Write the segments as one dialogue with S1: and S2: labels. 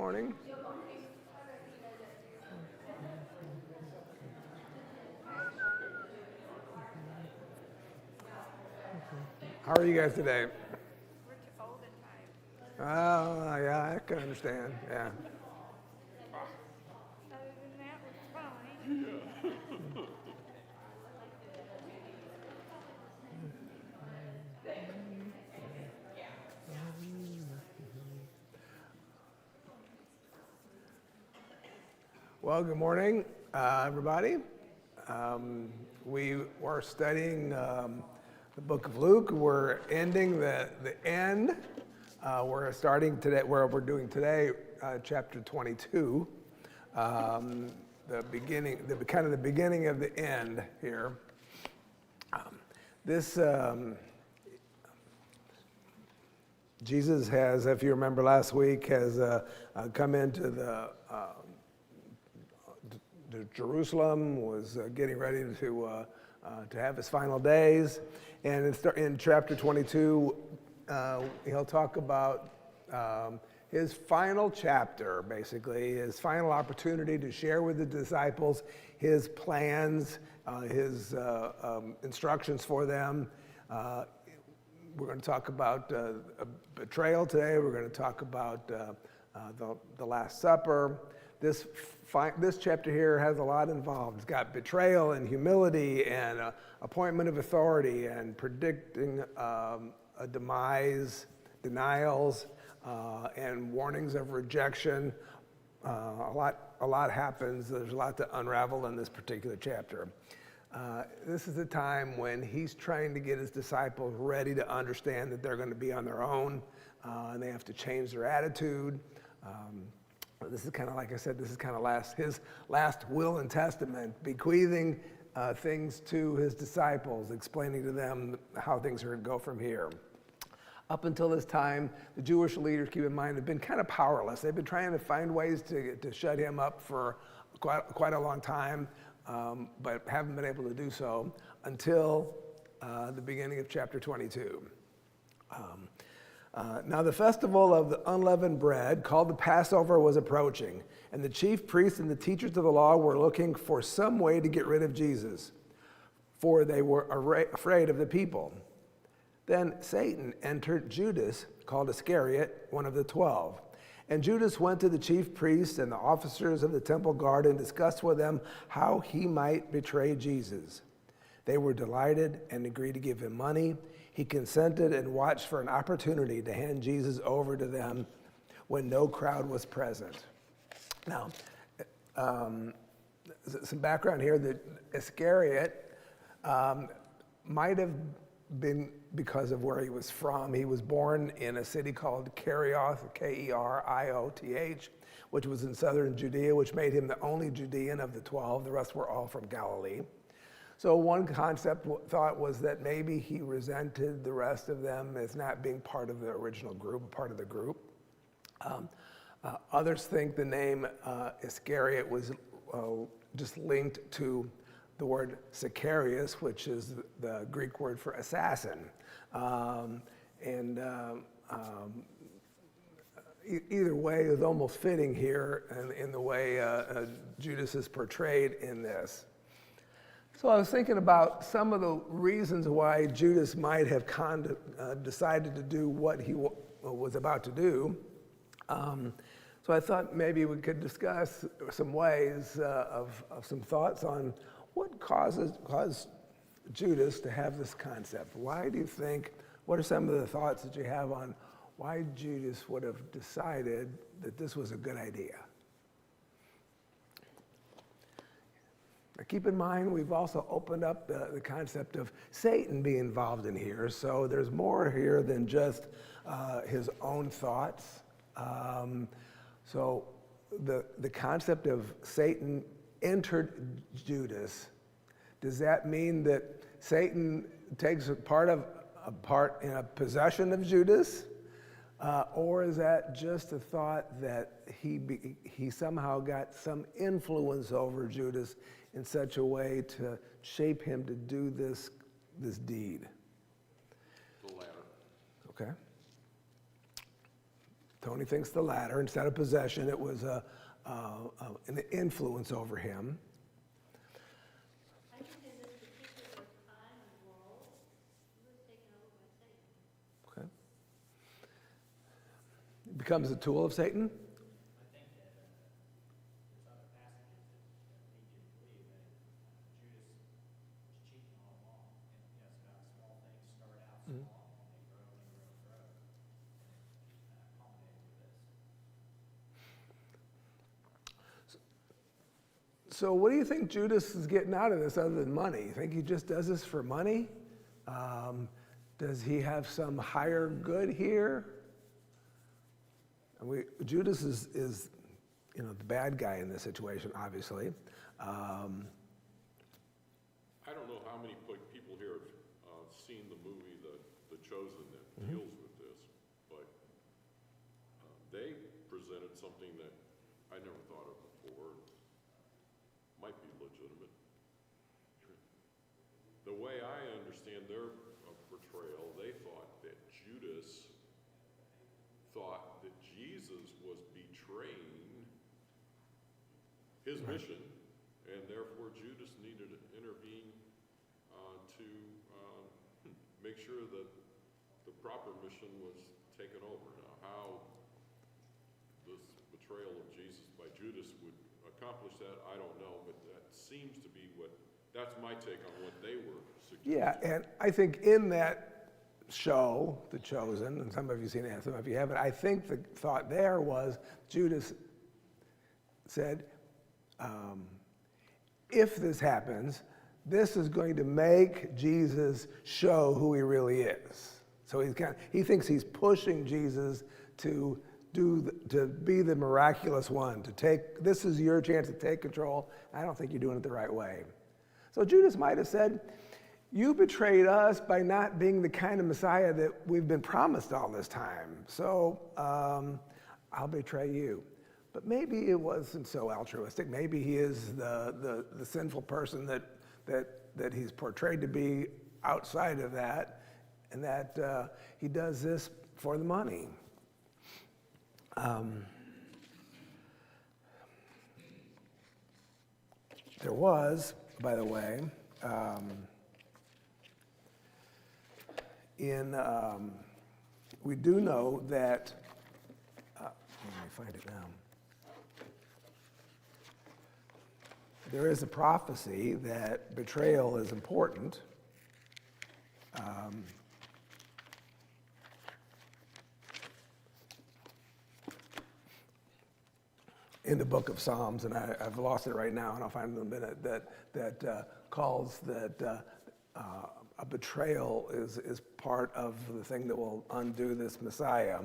S1: morning. How are you guys today?
S2: We're too old and tired.
S1: Oh, yeah, I can understand. Yeah.
S2: Other than that, we're fine.
S1: Well, good morning, everybody. We were studying the book of Luke. We're ending the end. We're starting today, where we're doing today, chapter 22. The beginning, kind of the beginning of the end here. Jesus has, if you remember last week, has come into to Jerusalem, was getting ready to have his final days. And in chapter 22, he'll talk about his final chapter, basically, his final opportunity to share with the disciples his plans, his instructions for them. We're going to talk about a betrayal today. We're going to talk about the Last Supper. This chapter here has a lot involved. It's got betrayal and humility and appointment of authority and predicting a demise, denials, and warnings of rejection. A lot happens. There's a lot to unravel in this particular chapter. This is a time when he's trying to get his disciples ready to understand that they're going to be on their own, and they have to change their attitude. This is kind of, like I said, this is kind of his last will and testament, bequeathing things to his disciples, explaining to them how things are going to go from here. Up until this time, the Jewish leaders, keep in mind, have been kind of powerless. They've been trying to find ways to shut him up for quite a long time, but haven't been able to do so until the beginning of chapter 22. Now the festival of the unleavened bread, called the Passover, was approaching, and the chief priests and the teachers of the law were looking for some way to get rid of Jesus, for they were afraid of the people. Then Satan entered Judas, called Iscariot, one of the 12. And Judas went to the chief priests and the officers of the temple guard and discussed with them how he might betray Jesus. They were delighted and agreed to give him money. He consented and watched for an opportunity to hand Jesus over to them when no crowd was present. Now, some background here, that Iscariot might have been because of where he was from. He was born in a city called Kerioth, K-E-R-I-O-T-H, which was in southern Judea, which made him the only Judean of the 12. The rest were all from Galilee. So one thought was that maybe he resented the rest of them as not being part of the original group, part of the group. Others think the name Iscariot was just linked to the word Sicarius, which is the Greek word for assassin. Either way is almost fitting here in the way Judas is portrayed in this. So I was thinking about some of the reasons why Judas might have decided to do what he was about to do. So I thought maybe we could discuss some ways of some thoughts on what caused Judas to have this concept. Why do you think, what are some of the thoughts that you have on why Judas would have decided that this was a good idea? Now keep in mind, we've also opened up the concept of Satan being involved in here. So there's more here than just his own thoughts. So the concept of Satan entered Judas. Does that mean that Satan takes a part in a possession of Judas? Or is that just a thought that he somehow got some influence over Judas in such a way to shape him to do this deed?
S3: The latter.
S1: Okay. Tony thinks the latter. Instead of possession, it was an influence over him.
S3: I think in this particular time and world, he was taken over by Satan.
S1: Okay. Becomes a tool of Satan.
S4: I think that there's other passages that lead you to believe that Judas was cheating all along. And yes, about small things start out small, and they grow and grow and grow, and it culminated with this.
S1: So what do you think Judas is getting out of this other than money? You think he just does this for money? Does he have some higher good here? Judas is the bad guy in this situation, obviously.
S5: I don't know how many people here have seen the movie The Chosen that deals with this, but they presented something that I never thought of before. Might be legitimate. The way I understand their portrayal, they thought that Judas thought that Jesus was betraying his mission, and therefore Judas needed to intervene to make sure that the proper mission was taken over. Now, how this betrayal of Jesus by Judas would accomplish that, I don't know, but that seems to be that's my take on what they were suggesting.
S1: Yeah, and I think in that show, The Chosen, and some of you seen it, some of you haven't, I think the thought there was Judas said, if this happens, this is going to make Jesus show who he really is. So he thinks he's pushing Jesus to be the miraculous one, this is your chance to take control. I don't think you're doing it the right way. So Judas might have said, you betrayed us by not being the kind of Messiah that we've been promised all this time. So I'll betray you. But maybe it wasn't so altruistic. Maybe he is the sinful person that he's portrayed to be outside of that, and that he does this for the money. There was, by the way, we do know that, let me find it now. There is a prophecy that betrayal is important. In the book of Psalms, and I've lost it right now, and I'll find it in a minute, that calls that a betrayal is part of the thing that will undo this Messiah.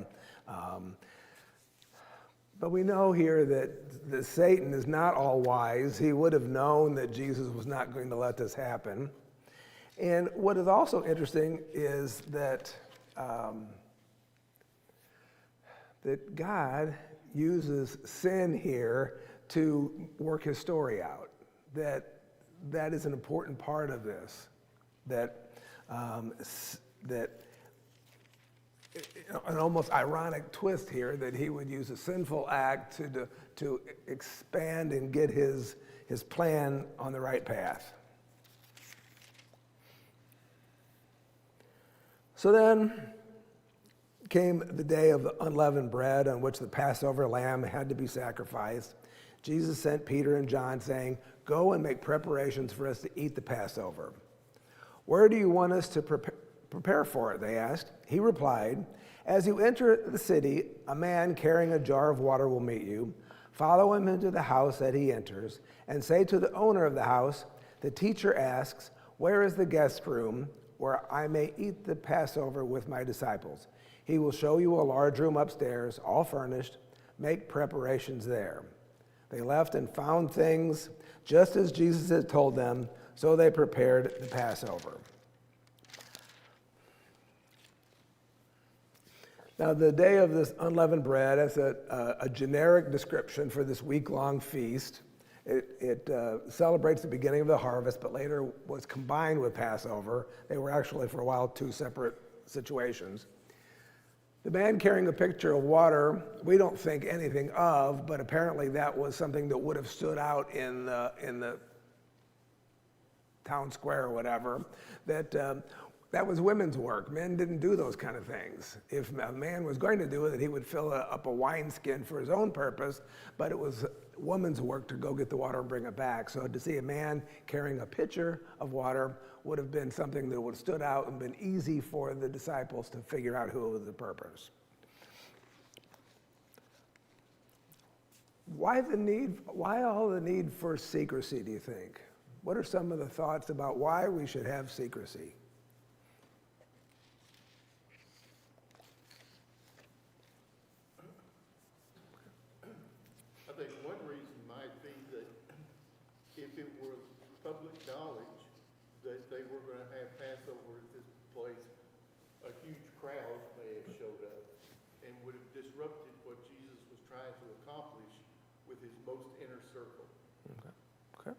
S1: But we know here that Satan is not all wise. He would have known that Jesus was not going to let this happen. And what is also interesting is that that God uses sin here to work his story out. That is an important part of this. That an almost ironic twist here that he would use a sinful act to expand and get his plan on the right path. So then came the day of the unleavened bread on which the Passover lamb had to be sacrificed. Jesus sent Peter and John saying, "Go and make preparations for us to eat the Passover." "Where do you want us to prepare for it?" they asked. He replied, "As you enter the city, a man carrying a jar of water will meet you. Follow him into the house that he enters, and say to the owner of the house, 'The teacher asks, where is the guest room where I may eat the Passover with my disciples?' He will show you a large room upstairs, all furnished. Make preparations there." They left and found things just as Jesus had told them, so they prepared the Passover. Now, the day of this unleavened bread is a generic description for this week-long feast. It celebrates the beginning of the harvest, but later was combined with Passover. They were actually, for a while, two separate situations. The man carrying a pitcher of water, we don't think anything of, but apparently that was something that would have stood out in the town square or whatever, that was women's work. Men didn't do those kind of things. If a man was going to do it, he would fill up a wineskin for his own purpose, but it was woman's work to go get the water and bring it back. So to see a man carrying a pitcher of water would have been something that would have stood out and been easy for the disciples to figure out who was the purpose. Why all the need for secrecy, do you think? What are some of the thoughts about why we should have secrecy?
S6: I think one reason might be that if it were public knowledge that they were going to have Passover at this place, a huge crowd may have showed up and would have disrupted what Jesus was trying to accomplish with his most inner circle.
S1: Okay.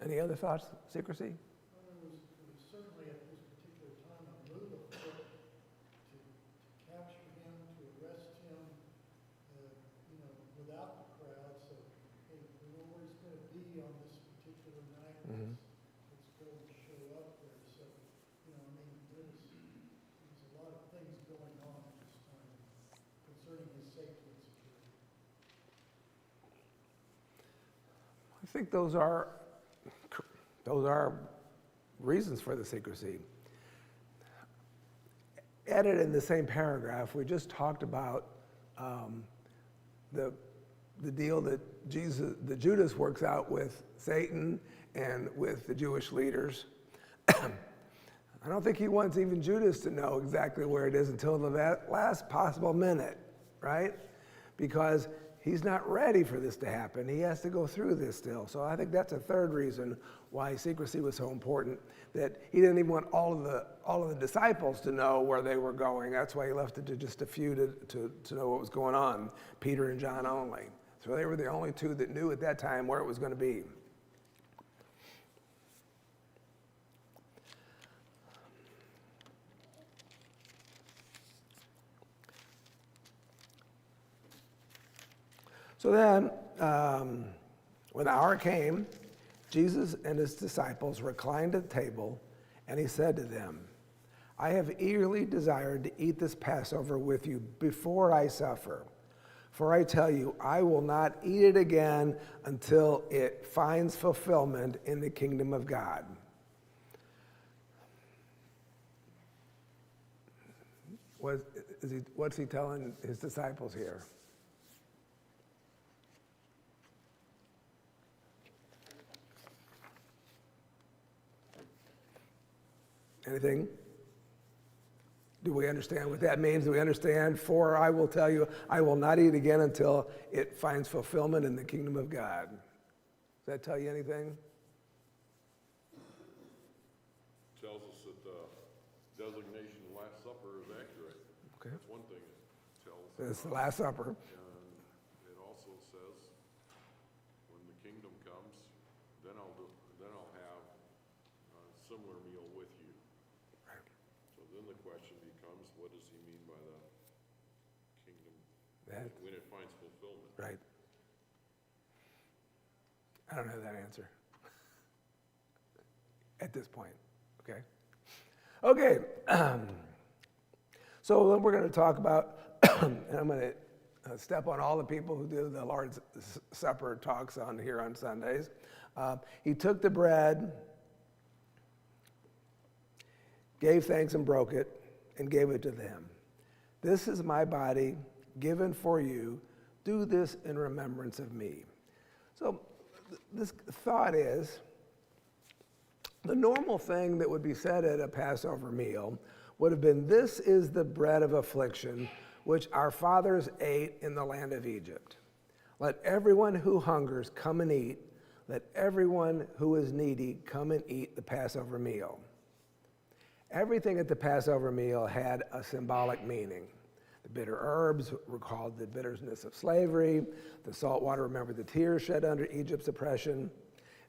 S1: Any other thoughts? Secrecy?
S7: Well, it was certainly at this particular time a move afoot to capture him, to arrest him, without the crowd. So, hey, we know where he's going to be on this particular night. Let's go and show up there. So, there was a lot of things going on at this time concerning his safety and security.
S1: I think those are reasons for the secrecy. Added in the same paragraph, we just talked about the deal that Judas works out with Satan and with the Jewish leaders. I don't think he wants even Judas to know exactly where it is until the last possible minute, right? Because he's not ready for this to happen. He has to go through this still. So I think that's a third reason why secrecy was so important, that he didn't even want all of the disciples to know where they were going. That's why he left it to just a few to know what was going on, Peter and John only. So they were the only two that knew at that time where it was going to be. So then, when the hour came, Jesus and his disciples reclined at the table, and he said to them, I have eagerly desired to eat this Passover with you before I suffer. For I tell you, I will not eat it again until it finds fulfillment in the kingdom of God. What's he telling his disciples here? Anything? Do we understand what that means? Do we understand? For I will tell you, I will not eat again until it finds fulfillment in the kingdom of God. Does that tell you anything?
S5: Tells us that the designation Last Supper is accurate.
S1: Okay.
S5: That's one thing it tells.
S1: It's the Last Supper.
S5: And it also says, when the kingdom comes, then I'll have a similar meal with you.
S1: Right.
S5: So then the question becomes, what does he mean by the kingdom when it finds fulfillment?
S1: Right. I don't have that answer at this point. Okay. Okay. So then we're going to talk about, and I'm going to step on all the people who do the Lord's Supper talks on here on Sundays. He took the bread, gave thanks and broke it, and gave it to them. This is my body given for you. Do this in remembrance of me. So this thought is, the normal thing that would be said at a Passover meal would have been, this is the bread of affliction which our fathers ate in the land of Egypt. Let everyone who hungers come and eat. Let everyone who is needy come and eat the Passover meal. Everything at the Passover meal had a symbolic meaning. The bitter herbs recalled the bitterness of slavery. The salt water remembered the tears shed under Egypt's oppression. And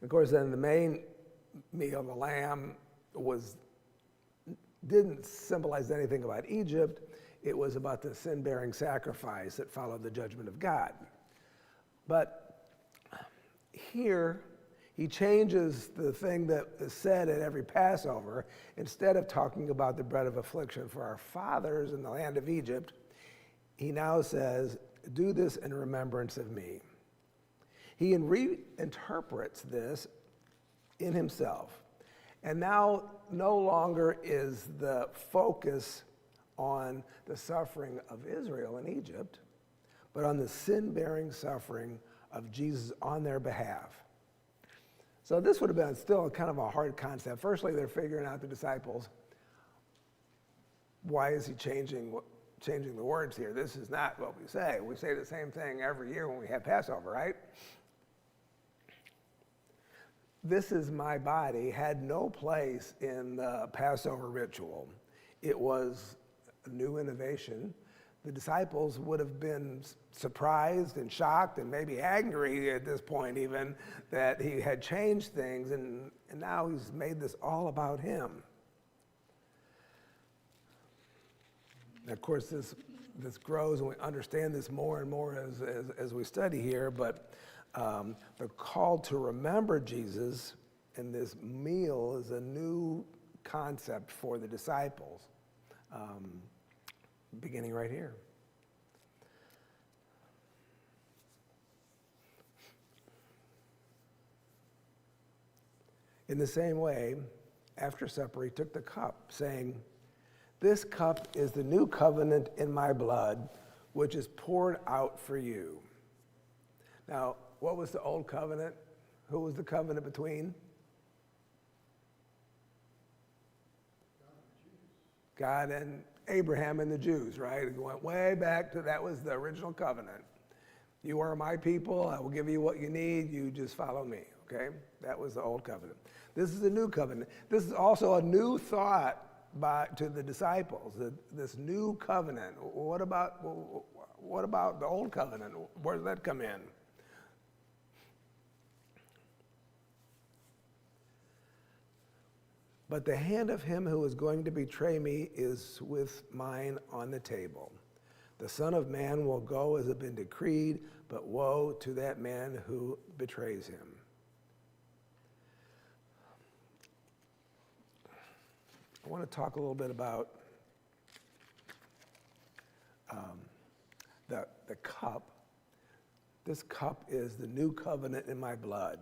S1: of course, then the main meal, the lamb, didn't symbolize anything about Egypt. it was about the sin-bearing sacrifice that followed the judgment of God. But here, he changes the thing that is said at every Passover. Instead of talking about the bread of affliction for our fathers in the land of Egypt, he now says, do this in remembrance of me. He reinterprets this in himself. And now no longer is the focus on the suffering of Israel in Egypt, but on the sin-bearing suffering of Jesus on their behalf. So this would have been still kind of a hard concept. Firstly, they're figuring out, the disciples, why is he changing the words here? This is not what we say. We say the same thing every year when we have Passover, right? This is my body had no place in the Passover ritual. It was a new innovation. The disciples would have been surprised and shocked and maybe angry at this point even that he had changed things, and now he's made this all about him. And of course, this grows and we understand this more and more as we study here, but the call to remember Jesus in this meal is a new concept for the disciples, beginning right here. In the same way, after supper, he took the cup, saying, "This cup is the new covenant in my blood, which is poured out for you." Now, what was the old covenant? Who was the covenant between? God and Abraham and the Jews, right? It went way back to, that was the original covenant. You are my people, I will give you what you need, you just follow me, okay? That was the old covenant. This is the new covenant. This is also a new thought to the disciples, this new covenant. What about the old covenant? Where does that come in? But the hand of him who is going to betray me is with mine on the table. The Son of Man will go as has been decreed, but woe to that man who betrays him. I want to talk a little bit about the cup. This cup is the new covenant in my blood.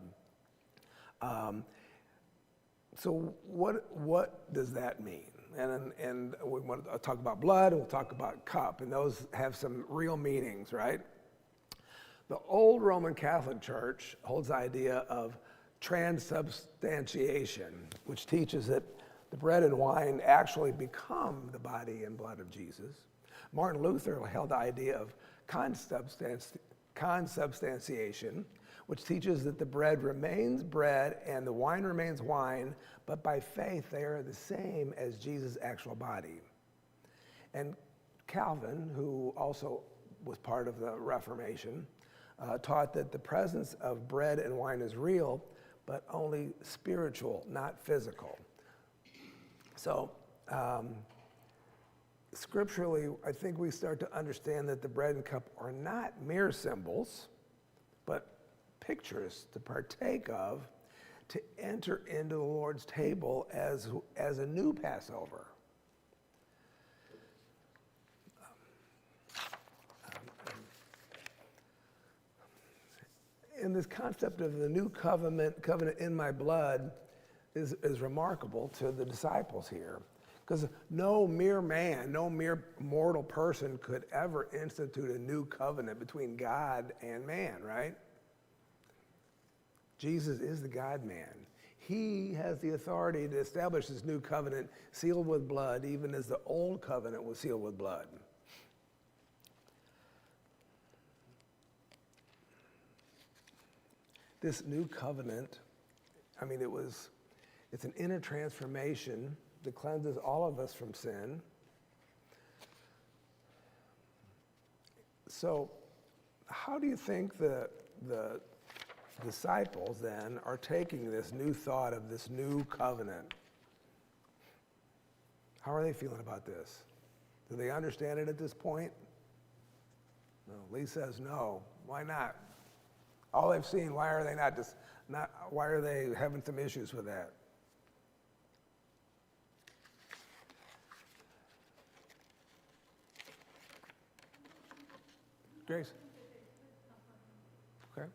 S1: So what does that mean? And we want to talk about blood, and we'll talk about cup, and those have some real meanings, right? The old Roman Catholic Church holds the idea of transubstantiation, which teaches that the bread and wine actually become the body and blood of Jesus. Martin Luther held the idea of consubstantiation, which teaches that the bread remains bread and the wine remains wine, but by faith they are the same as Jesus' actual body. And Calvin, who also was part of the Reformation, taught that the presence of bread and wine is real, but only spiritual, not physical. So, scripturally, I think we start to understand that the bread and cup are not mere symbols, but pictures to partake of, to enter into the Lord's table as a new Passover. And this concept of the new covenant in my blood is remarkable to the disciples here. Because no mere man, no mere mortal person could ever institute a new covenant between God and man, right? Jesus is the God-man. He has the authority to establish this new covenant sealed with blood, even as the old covenant was sealed with blood. This new covenant, I mean, it's an inner transformation that cleanses all of us from sin. So how do you think the disciples then are taking this new thought of this new covenant? How are they feeling about this Do they understand it at this point? No. Lee says no. Why not? All they've seen, why are they why are they having some issues with that? Grace? Okay.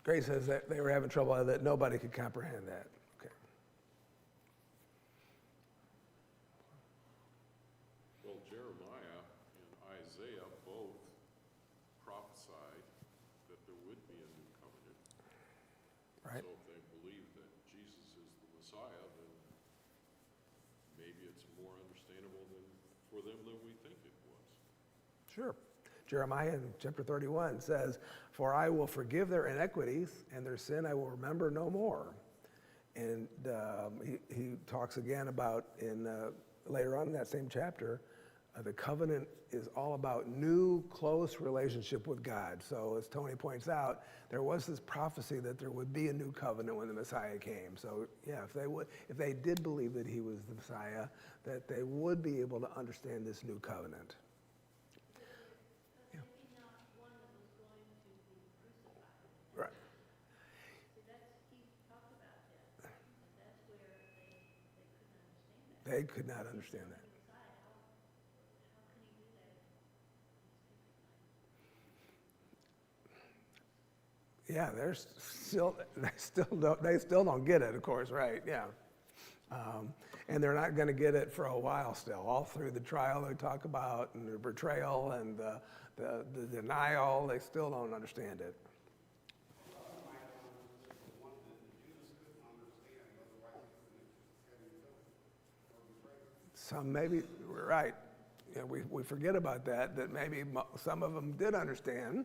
S1: Grace says that they were having trouble, that nobody could comprehend that. Okay.
S5: Well, Jeremiah and Isaiah both prophesied that there would be a new covenant.
S1: Right.
S5: So if they believe that Jesus is the Messiah, then maybe it's more understandable for them than we think it was.
S1: Sure. Jeremiah in chapter 31 says, "For I will forgive their iniquities, and their sin I will remember no more." And he talks again about later on in that same chapter, the covenant is all about new, close relationship with God. So as Tony points out, there was this prophecy that there would be a new covenant when the Messiah came. So yeah, if they did believe that he was the Messiah, that they would be able to understand this new covenant.
S3: Maybe not one that was going to be crucified.
S1: Right.
S3: See, he talked about that, and that's where they couldn't understand that.
S1: They could not understand that.
S3: Messiah, how can he do that?
S1: Yeah, they still don't get it, of course, right? Yeah, and they're not going to get it for a while still. All through the trial, they talk about and the betrayal and the denial. They still don't understand it. Some maybe we're right. Yeah, we forget about that. That maybe some of them did understand.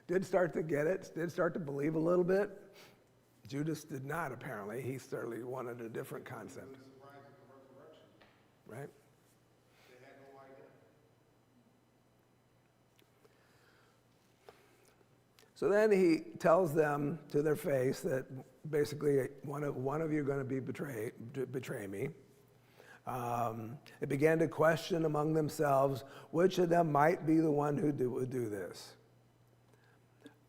S1: Did start to get it, did start to believe a little bit. Judas did not, apparently. He certainly wanted a different concept. Right?
S6: They had no idea.
S1: So then he tells them to their face that basically one of you are going to betray me. They began to question among themselves which of them might be the one who would do this.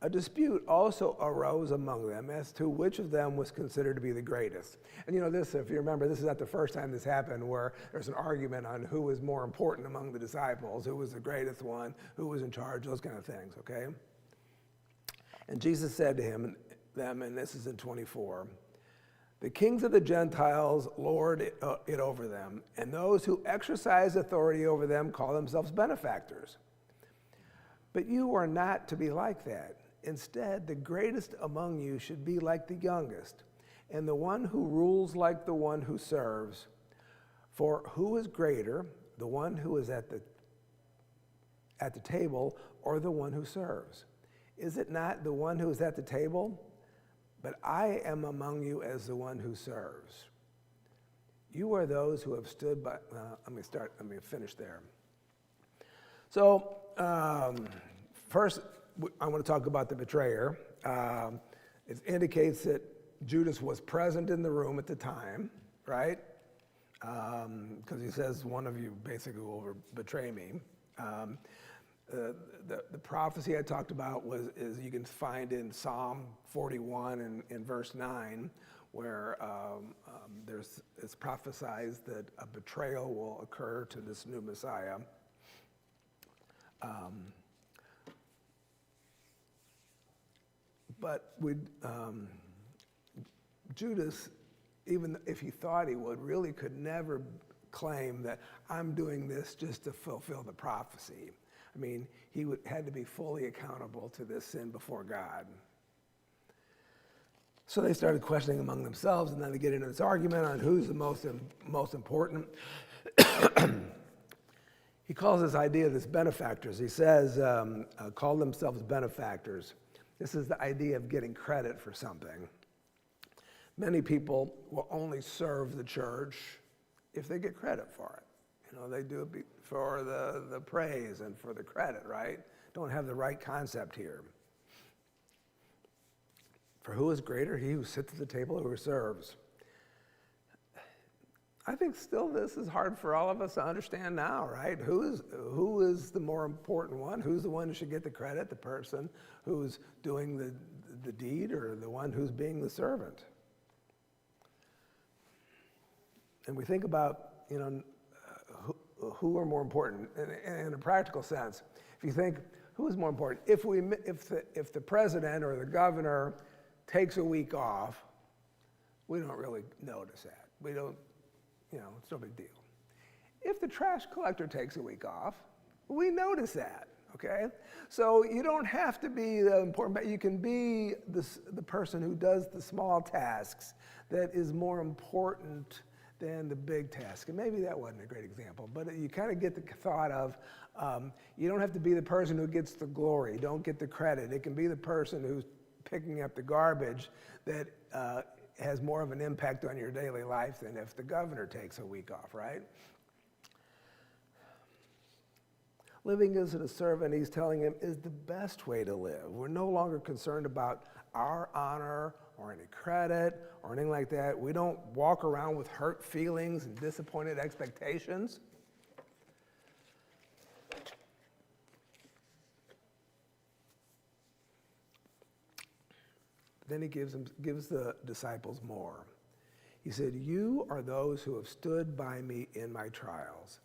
S1: A dispute also arose among them as to which of them was considered to be the greatest. And you know this, if you remember, this is not the first time this happened where there's an argument on who was more important among the disciples, who was the greatest one, who was in charge, those kind of things, okay? And Jesus said to them, and this is in 24, "The kings of the Gentiles lord it over them, and those who exercise authority over them call themselves benefactors. But you are not to be like that. Instead, the greatest among you should be like the youngest, and the one who rules like the one who serves. For who is greater, the one who is at the table or the one who serves? Is it not the one who is at the table? But I am among you as the one who serves. You are those who have stood by." Let me finish there. So, first, I want to talk about the betrayer. It indicates that Judas was present in the room at the time, right? Because he says, "One of you basically will betray me." The prophecy I talked about is you can find in Psalm 41 and in verse 9, where it's prophesied that a betrayal will occur to this new Messiah. But Judas, even if he thought he would, really could never claim that I'm doing this just to fulfill the prophecy. I mean, he had to be fully accountable to this sin before God. So they started questioning among themselves, and then they get into this argument on who's the most important. He calls this idea this benefactors. He says, call themselves benefactors. This is the idea of getting credit for something. Many people will only serve the church if they get credit for it. You know, they do it for the praise and for the credit, right? Don't have the right concept here. For who is greater? He who sits at the table or who serves. I think still this is hard for all of us to understand now, right? Who is the more important one? Who's the one who should get the credit? The person who's doing the deed, or the one who's being the servant? And we think about, who are more important in a practical sense. If you think, who is more important? If the president or the governor takes a week off, we don't really notice that. We don't, it's no big deal. If the trash collector takes a week off, we notice that, okay? So you don't have to be the important, but you can be the person who does the small tasks that is more important than the big task. And maybe that wasn't a great example, but you kind of get the thought of, you don't have to be the person who gets the glory, don't get the credit. It can be the person who's picking up the garbage that has more of an impact on your daily life than if the governor takes a week off, right? Living as a servant, he's telling him, is the best way to live. We're no longer concerned about our honor or any credit or anything like that. We don't walk around with hurt feelings and disappointed expectations. Then he gives the disciples more. He said, you are those who have stood by me in my trials,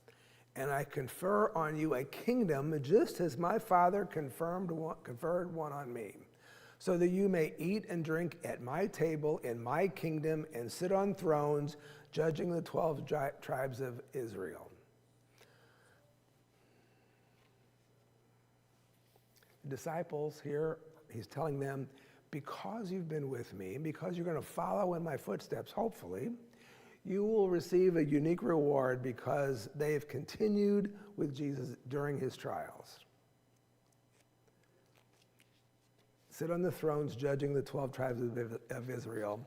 S1: and I confer on you a kingdom just as my Father conferred one on me, so that you may eat and drink at my table in my kingdom and sit on thrones, judging the 12 tribes of Israel. The disciples here, he's telling them, because you've been with me, and because you're going to follow in my footsteps, hopefully, you will receive a unique reward because they have continued with Jesus during his trials. Sit on the thrones judging the 12 tribes of Israel.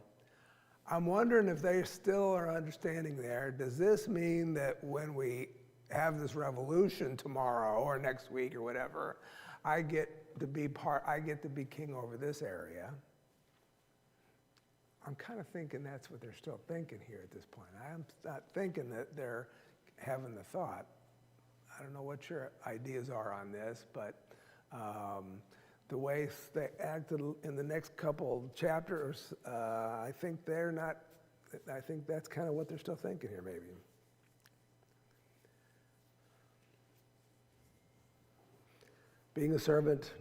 S1: I'm wondering if they still are understanding there. Does this mean that when we have this revolution tomorrow or next week or whatever, I get to be king over this area? I'm kind of thinking that's what they're still thinking here at this point. I'm not thinking that they're having the thought. I don't know what your ideas are on this, but the way they acted in the next couple chapters, I think that's kind of what they're still thinking here, maybe. Being a servant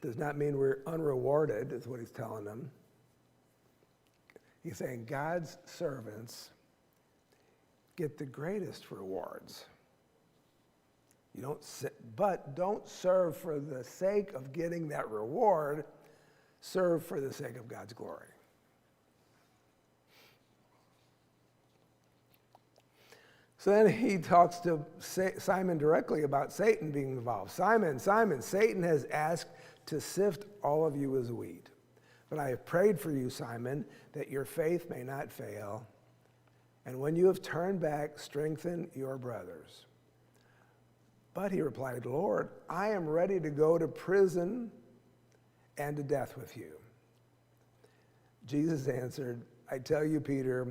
S1: does not mean we're unrewarded, is what he's telling them. He's saying God's servants get the greatest rewards. But don't serve for the sake of getting that reward. Serve for the sake of God's glory. So then he talks to Simon directly about Satan being involved. Simon, Simon, Satan has asked to sift all of you as wheat. But I have prayed for you, Simon, that your faith may not fail. And when you have turned back, strengthen your brothers. But he replied, Lord, I am ready to go to prison and to death with you. Jesus answered, I tell you, Peter,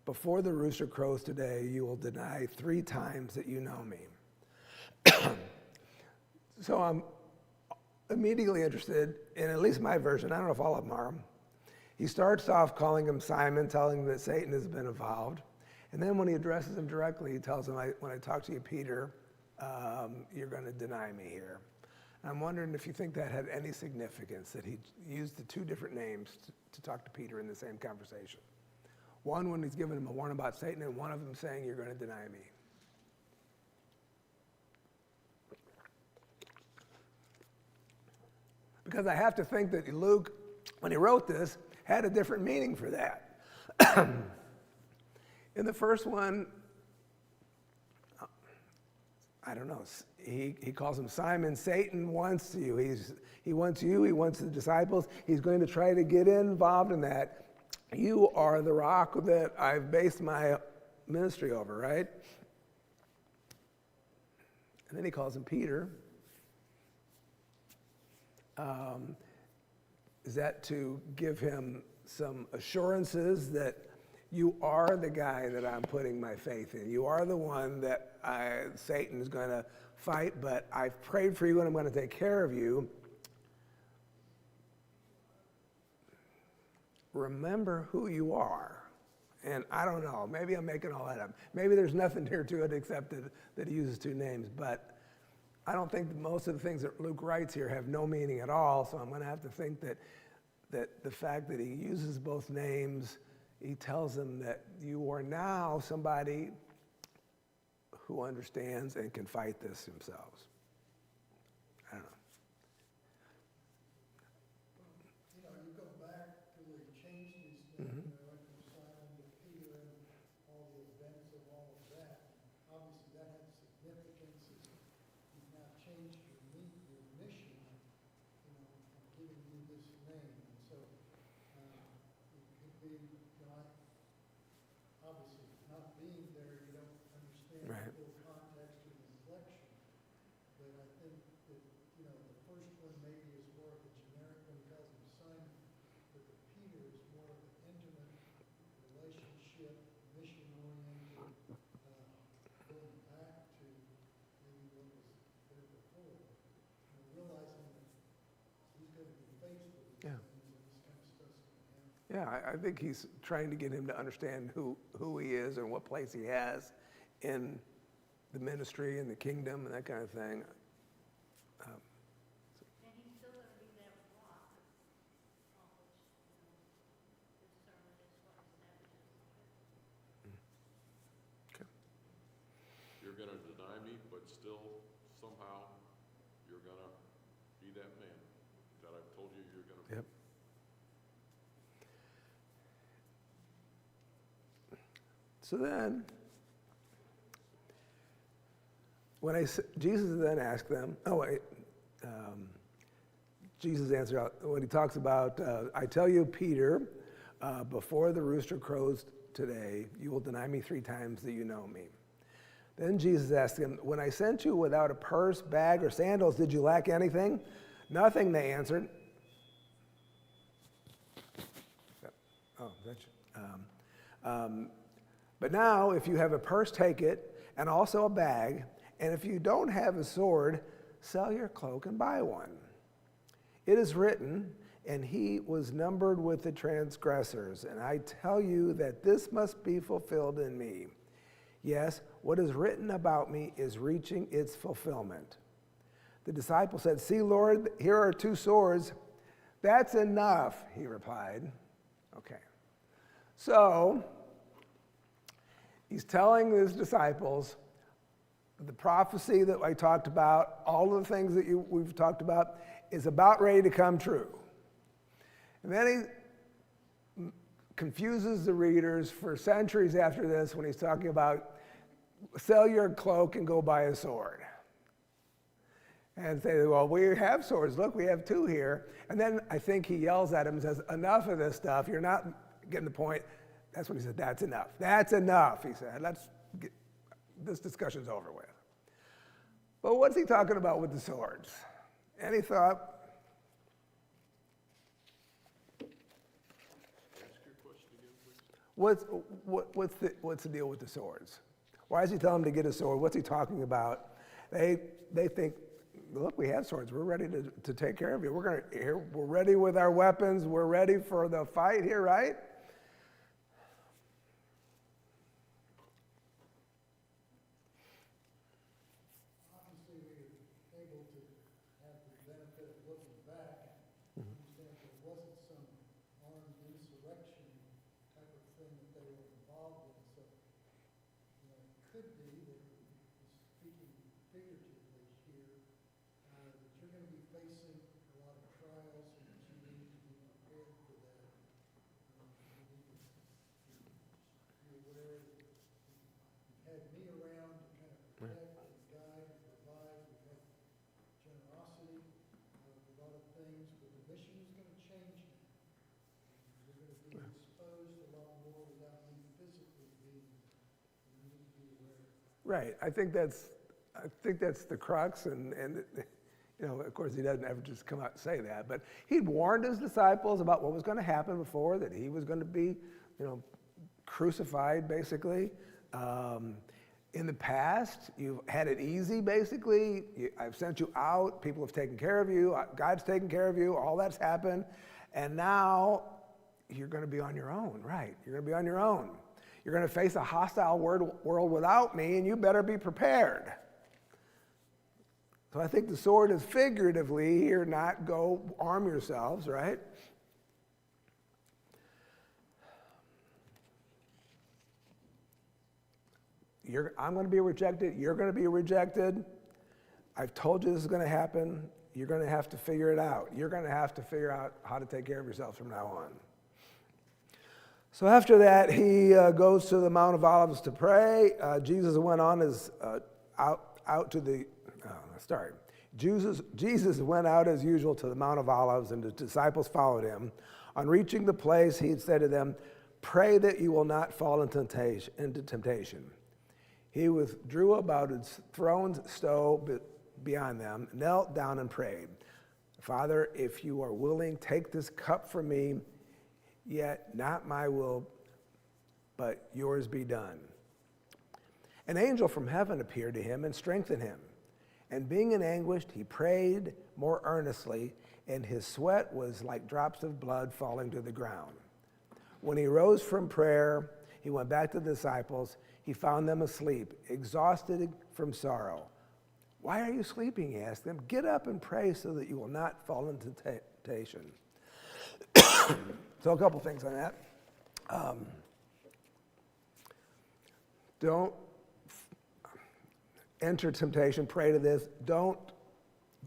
S1: before the rooster crows today, you will deny 3 times that you know me. So I'm immediately interested in at least my version. I don't know if all of them are. He starts off calling him Simon, telling him that Satan has been involved. And then when he addresses him directly, he tells him, when I talk to you, Peter, you're going to deny me here. And I'm wondering if you think that had any significance, that he used the 2 different names to talk to Peter in the same conversation. One when he's giving him a warning about Satan, and one of them saying, you're going to deny me. Because I have to think that Luke, when he wrote this, had a different meaning for that. In the first one, I don't know, he calls him Simon. Satan wants you. He wants you, he wants the disciples. He's going to try to get involved in that. You are the rock that I've based my ministry over, right? And then he calls him Peter. Is that to give him some assurances that you are the guy that I'm putting my faith in. You are the one that Satan is going to fight, but I've prayed for you and I'm going to take care of you. Remember who you are. And I don't know, maybe I'm making all that up. Maybe there's nothing here to it except that he uses two names, but I don't think that most of the things that Luke writes here have no meaning at all, so I'm going to have to think that the fact that he uses both names, he tells them that you are now somebody who understands and can fight this themselves. I don't know.
S7: You know, you go back to where he changed his name, you know, like from Simon to Peter and all the events of all of that. Obviously, that had significance. You've now changed your mission, you know, and giving you this name. And so, it could be, you know, obviously, not being there, you don't understand
S1: Right.
S7: the full context of the inflection. But I think that, you know, the first one maybe is more of a generic one, calls him Simon, but the Peter is more of an intimate relationship, mission-oriented, going back to maybe what was there before. You know, realizing that he's going to be faithful to
S1: Yeah.
S7: things and this kind of stuff's going to happen.
S1: Yeah, I think he's trying to get him to understand who he is and what place he has in the ministry and the kingdom and that kind of thing.
S3: And he's still gonna be that rock on which, you know, his sermon is what establishes.
S1: Okay.
S5: You're gonna deny me, but still somehow you're gonna be that man that I've told you you're gonna be.
S1: Yep. So then, Jesus then asked them, Jesus answered out when he talks about, I tell you, Peter, before the rooster crows today, you will deny me 3 times that you know me. Then Jesus asked him, when I sent you without a purse, bag, or sandals, did you lack anything? Nothing, they answered. Oh, that's, but now, if you have a purse, take it, and also a bag. And if you don't have a sword, sell your cloak and buy one. It is written, and he was numbered with the transgressors. And I tell you that this must be fulfilled in me. Yes, what is written about me is reaching its fulfillment. The disciple said, see, Lord, here are 2 swords. That's enough, he replied. Okay. So, he's telling his disciples the prophecy that I talked about, all of the things that we've talked about, is about ready to come true. And then he confuses the readers for centuries after this when he's talking about sell your cloak and go buy a sword. And say, well, we have swords. Look, we have 2 here. And then I think he yells at him and says, enough of this stuff. You're not getting the point. That's when he said, that's enough. That's enough, he said. Let's get, this discussion's over with. But what's he talking about with the swords? Any thought?
S5: Ask your question again, please.
S1: What's the deal with the swords? Why does he tell them to get a sword? What's he talking about? They think, look, we have swords. We're ready to take care of you. We're ready with our weapons. We're ready for the fight here, right?
S7: Obviously, we were able to have the benefit of looking back and understand there wasn't some armed insurrection type of thing that they were involved in. So, you know, it could be that he's speaking figuratively here, that you're going to be facing a lot of trials and that you need to be prepared for that. You need to be aware that you've had me around to kind of protect and guide and provide. We've had generosity with other things, but the mission is going to change now. You're going to be exposed a lot more without me physically being there. You need to be aware.
S1: Right. I think that's the crux, and you know, of course, he doesn't ever just come out and say that, but he'd warned his disciples about what was going to happen before, that he was going to be, you know, crucified, basically. In the past, you've had it easy, basically. I've sent you out. People have taken care of you. God's taken care of you. All that's happened. And now you're going to be on your own, right? You're going to be on your own. You're going to face a hostile world without me, and you better be prepared. So I think the sword is figuratively here, not go arm yourselves, right? I'm going to be rejected. You're going to be rejected. I've told you this is going to happen. You're going to have to figure it out. You're going to have to figure out how to take care of yourselves from now on. So after that, he goes to the Mount of Olives to pray. Jesus went on Jesus went out as usual to the Mount of Olives, and the disciples followed him. On reaching the place, he said to them, "Pray that you will not fall into temptation." He withdrew about his throne's stove beyond them, knelt down and prayed, "Father, if you are willing, take this cup from me, yet not my will, but yours be done." An angel from heaven appeared to him and strengthened him. And being in anguish, he prayed more earnestly, and his sweat was like drops of blood falling to the ground. When he rose from prayer, he went back to the disciples. He found them asleep, exhausted from sorrow. "Why are you sleeping?" he asked them. "Get up and pray so that you will not fall into temptation." So a couple things on that. Don't enter temptation, pray to this. Don't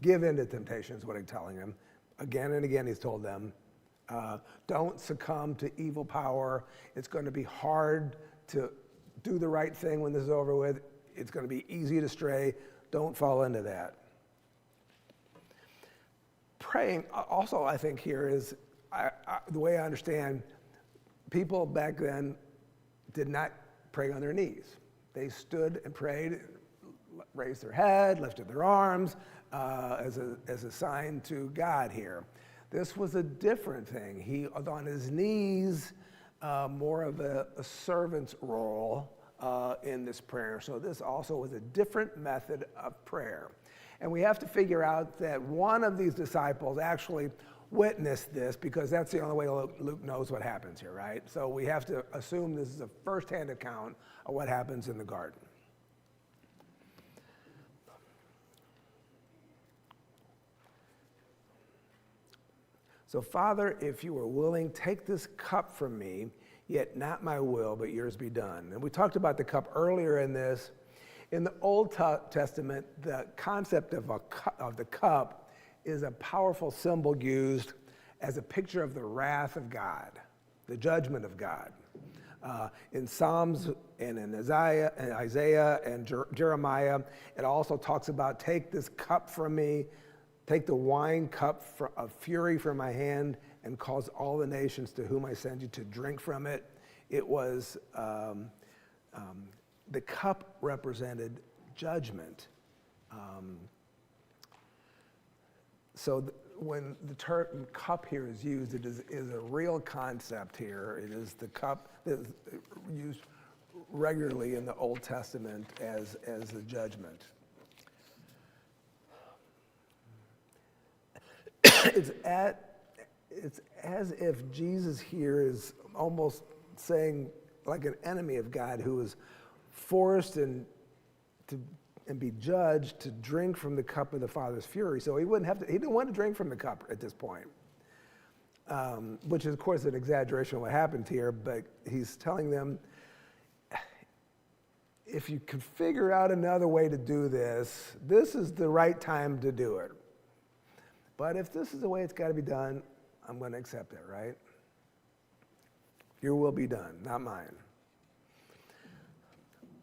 S1: give in to temptation is what he's telling them. Again and again he's told them. Don't succumb to evil power. It's going to be hard to do the right thing when this is over with. It's going to be easy to stray. Don't fall into that. Praying, also I think here is, the way I understand, people back then did not pray on their knees. They stood and prayed, raised their head, lifted their arms as a sign to God here. This was a different thing. He was on his knees, more of a servant's role in this prayer. So this also was a different method of prayer. And we have to figure out that one of these disciples actually witnessed this, because that's the only way Luke knows what happens here, right? So we have to assume this is a first-hand account of what happens in the garden. So, "Father, if you are willing, take this cup from me, yet not my will, but yours be done." And we talked about the cup earlier in this. In the Old Testament, the concept of the cup is a powerful symbol used as a picture of the wrath of God, the judgment of God. In Psalms and in Isaiah and Jeremiah, it also talks about, "Take this cup from me, take the wine cup of fury from my hand, and cause all the nations to whom I send you to drink from it." It was, the cup represented judgment. When the term cup here is used, it is a real concept here. It is the cup that is used regularly in the Old Testament as a judgment. It's as if Jesus here is almost saying, like an enemy of God who is forced and be judged to drink from the cup of the Father's fury. So he didn't want to drink from the cup at this point, which is, of course, an exaggeration of what happened here, but he's telling them, if you can figure out another way to do this, this is the right time to do it. But if this is the way it's got to be done, I'm going to accept it, right? Your will be done, not mine.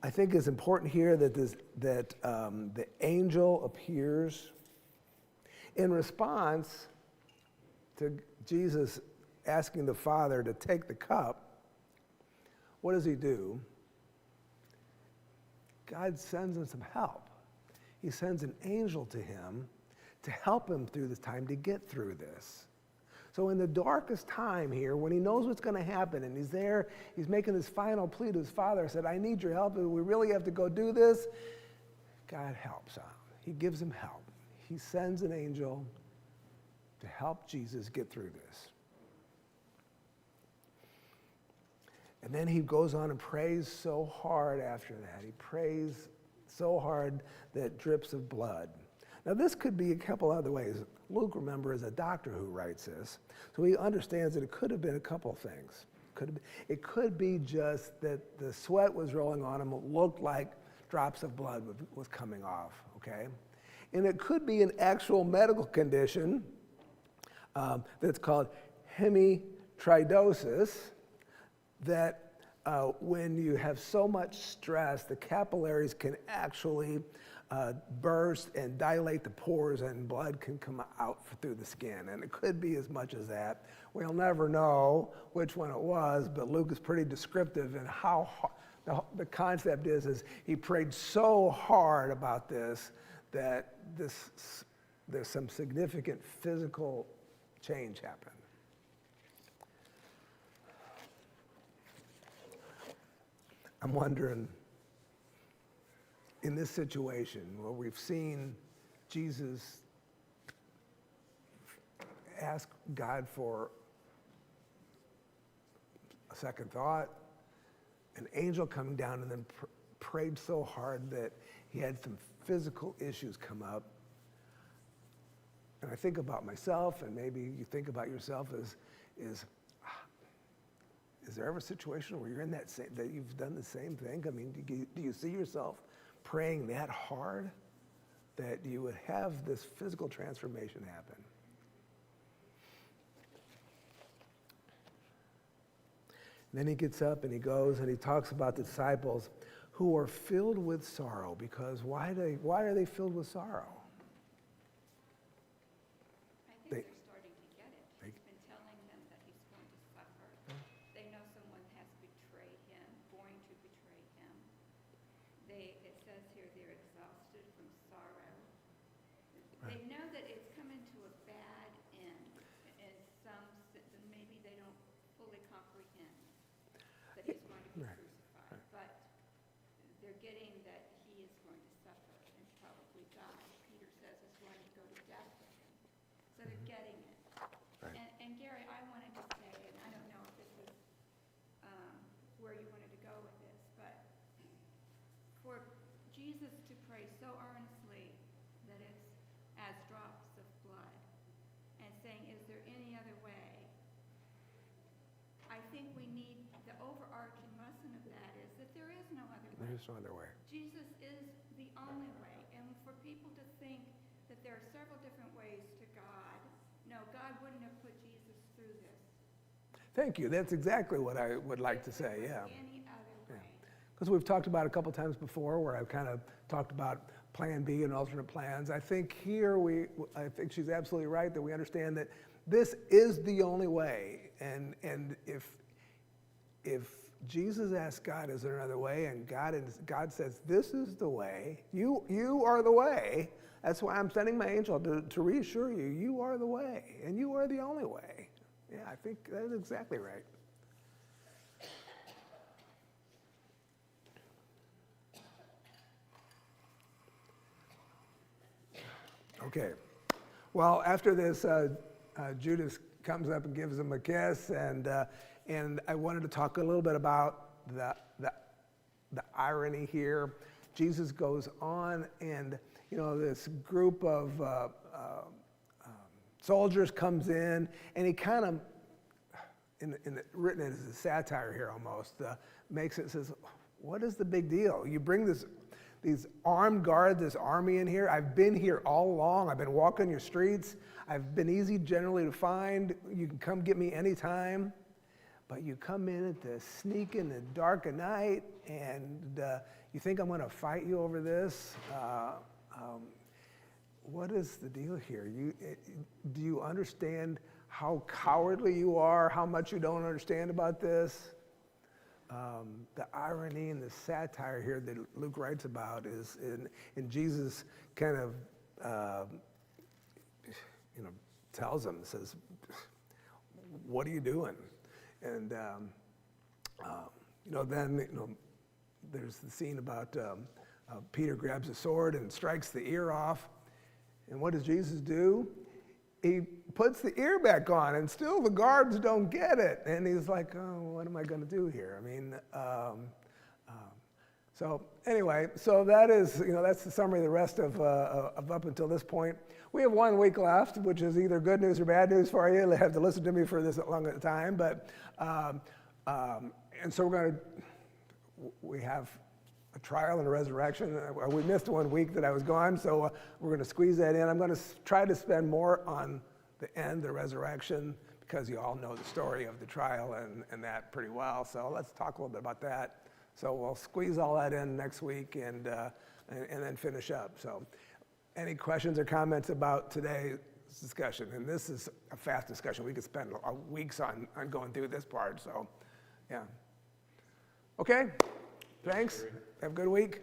S1: I think it's important here that the angel appears in response to Jesus asking the Father to take the cup. What does he do? God sends him some help. He sends an angel to him to help him through this time to get through this. So in the darkest time here, when he knows what's going to happen, and he's there, he's making this final plea to his father, said, I need your help, we really have to go do this. God helps out. He gives him help. He sends an angel to help Jesus get through this. And then he goes on and prays so hard after that. He prays so hard that drips of blood. Now this could be a couple other ways. Luke, remember, is a doctor who writes this. So he understands that it could have been a couple things. It could be just that the sweat was rolling on him. It looked like drops of blood was coming off, okay? And it could be an actual medical condition that's called hematidrosis, that when you have so much stress, the capillaries can actually burst and dilate the pores, and blood can come out through the skin. And it could be as much as that. We'll never know which one it was, but Luke is pretty descriptive in how the concept is he prayed so hard about this that there's some significant physical change happened. I'm wondering, in this situation where we've seen Jesus ask God for a second thought, an angel coming down and then prayed so hard that he had some physical issues come up. And I think about myself, and maybe you think about yourself is there ever a situation where you're in that you've done the same thing? I mean, do you see yourself praying that hard that you would have this physical transformation happen? And then he gets up and he goes and he talks about the disciples who are filled with sorrow, because why are they filled with sorrow?
S2: I think they're starting to get it. He's been telling them that he's going to suffer. They know someone has betrayed him, going to betray him. It says here they're exhausted from sorrow. They know that it's coming to a bad end, and maybe they don't fully comprehend that he's going to be crucified, but they're getting that he is going to suffer and probably die. Peter says he's going to go to death with him. So they're getting it.
S1: Right.
S2: And Gary, I wanted to say, and I don't know if this is where you wanted to go with this, but for Jesus to pray so earnestly that it's as drops of blood, and saying, is there any other way? I think we need, the overarching lesson of that is that there is no other way.
S1: There's no other way.
S2: Jesus is the only way. And for people to think that there are several different ways to God, no, God wouldn't have put Jesus through this.
S1: Thank you. That's exactly what I would like to say, yeah.
S2: Any other way.
S1: Because we've talked about it a couple times before where I've kind of talked about plan B and alternate plans. I think here I think she's absolutely right that we understand that this is the only way. And if Jesus asks God, is there another way? And God says, this is the way. You are the way. That's why I'm sending my angel to reassure you, you are the way. And you are the only way. Yeah, I think that's exactly right. Okay. Well, after this, Judas comes up and gives him a kiss, and I wanted to talk a little bit about the irony here. Jesus goes on, and this group of soldiers comes in, and he kind of, written as a satire here almost, makes it, says, what is the big deal? You bring these armed guards, this army in here. I've been here all along. I've been walking your streets. I've been easy generally to find. You can come get me anytime. But you come in at the sneak in the dark of night, and you think I'm going to fight you over this? What is the deal here? Do you understand how cowardly you are, how much you don't understand about this? The irony and the satire here that Luke writes about is in Jesus kind of, tells them, says, what are you doing? And, then, there's the scene about Peter grabs a sword and strikes the ear off. And what does Jesus do? He puts the ear back on, and still the guards don't get it. And he's like, oh, what am I going to do here? I mean, so anyway, so that is, that's the summary of the rest of up until this point. We have 1 week left, which is either good news or bad news for you. You'll have to listen to me for this long a time, but, and so we have a trial and a resurrection. We missed 1 week that I was gone, so we're going to squeeze that in. I'm going to try to spend more on the end, the resurrection, because you all know the story of the trial and that pretty well. So let's talk a little bit about that. So we'll squeeze all that in next week and then finish up. So any questions or comments about today's discussion? And this is a fast discussion. We could spend weeks on going through this part. So, yeah. Okay. Thanks. Have a good week.